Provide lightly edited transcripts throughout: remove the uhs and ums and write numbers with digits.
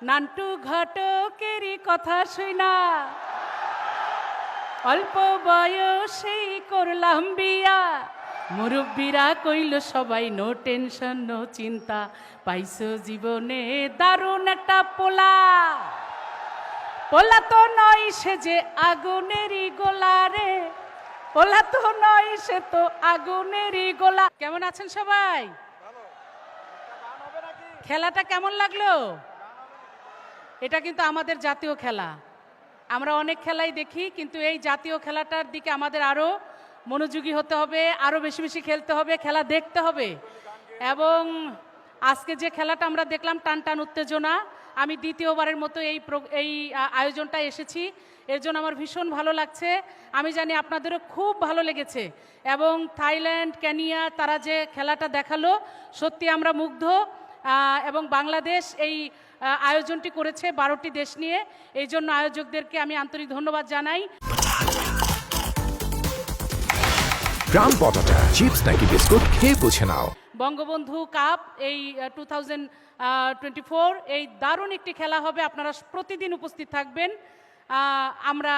নান্টু ঘটকেরই কথা শুনা অল্প বয়সেই করলাম বিয়া মুরব্বীরা কইল সবাই নো টেনশন নো চিন্তা পাইছো জীবনে দারুণ একটা পোলা পোলা তো নয় সে যে আগুনেরই গোলা রে পোলা তো নয় সে তো আগুনেরই গোলা। কেমন আছেন সবাই? খেলাটা কেমন লাগলো? এটা কিন্তু আমাদের জাতীয় খেলা। আমরা অনেক খেলাই দেখি, কিন্তু এই জাতীয় খেলাটার দিকে আমাদের আরও মনোযোগী হতে হবে, আরও বেশি বেশি খেলতে হবে, খেলা দেখতে হবে। এবং আজকে যে খেলাটা আমরা দেখলাম টান টান উত্তেজনা, আমি দ্বিতীয়বারের মতো এই আয়োজনটা এসেছি, এর জন্য আমার ভীষণ ভালো লাগছে। আমি জানি আপনাদেরও খুব ভালো লেগেছে। এবং থাইল্যান্ড, কেনিয়া তারা যে খেলাটা দেখালো, সত্যি আমরা মুগ্ধ। এবং বাংলাদেশ এই আয়োজনটি করেছে 12টি দেশ নিয়ে, এই জন্য আয়োজকদেরকে আমি আন্তরিক ধন্যবাদ জানাই। গ্রাম পটাটা চিপস নাকি বিস্কুট খেয়ে বুঝে নাও। বঙ্গবন্ধু কাপ এই 2024 এই দারুণ একটি খেলা হবে, আপনারা প্রতিদিন উপস্থিত থাকবেন। আমরা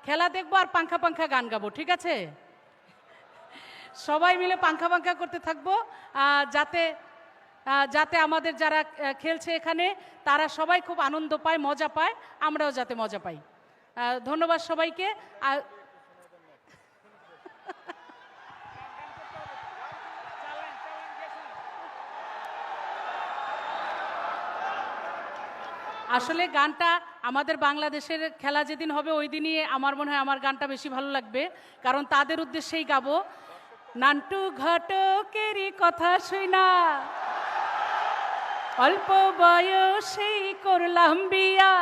খেলা দেখবো আর পাংখা পাংখা গান গাবো, ঠিক আছে? সবাই মিলে পাংখা পাংখা করতে থাকবো, যাতে আমাদের যারা খেলছে এখানে তারা সবাই খুব আনন্দ পায়, মজা পায়, আমরাও যাতে মজা পাই। ধন্যবাদ সবাইকে। আসলে গানটা আমাদের বাংলাদেশের খেলা যেদিন হবে ওই দিনই আমার মনে হয় আমার গানটা বেশি ভালো লাগবে, কারণ তাদের উদ্দেশ্যেই গাবো। নান্টু ঘটকেরই কথা শুনা অল্প বয়সেই করলাম বিয়া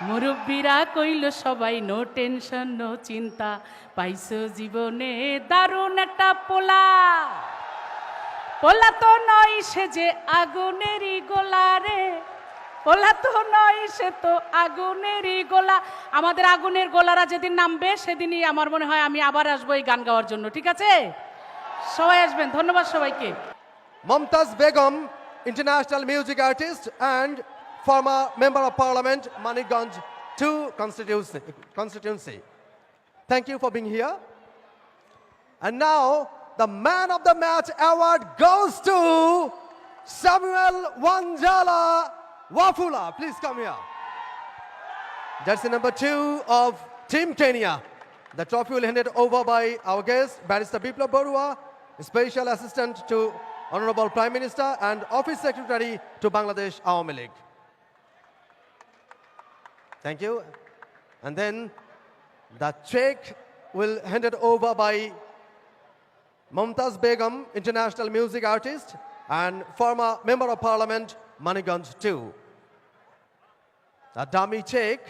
মুরব্বীরা কইল সবাই নো টেনশন নো চিন্তা পাইছো জীবনে দারুণ একটা পোলা পোলা তো নয় সে যে আগুনেরই গোলা রে পোলা তো নয় সে তো আগুনেরই গোলা। আমাদের আগুনের গোলারা যেদিন নামবে সেদিনই আমার মনে হয় আমি আবার আসবো এই গান গাওয়ার জন্য, ঠিক আছে? সবাই আসবেন। ধন্যবাদ সবাইকে। Mumtaz Begum, international music artist and former member of parliament, Manikganj 2 constituency. Thank you for being here. And now the man of the match award goes to Samuel Wanjala Wafula. Please come here. Jersey number 2 of Team Kenya. The trophy will be handed over by our guest, Barrister Biplab Barua, Special Assistant to Honorable Prime Minister and Office Secretary to Bangladesh Awami League. Thank you. And then the check will handed over by Mumtaz Begum, international music artist and former member of parliament, Manikganj 2. A dummy check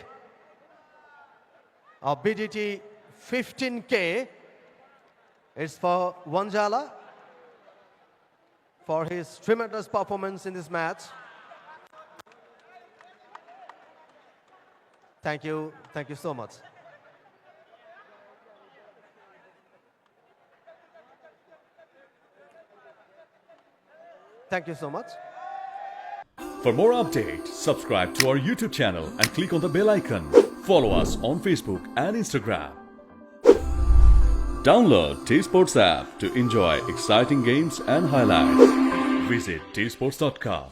of BDT 15K is for Wanjala for his tremendous performance in this match. Thank you so much. Thank you so much. For more updates, subscribe to our YouTube channel and click on the bell icon. Follow us on Facebook and Instagram. Download T-Sports app to enjoy exciting games and highlights. Visit tsports.com.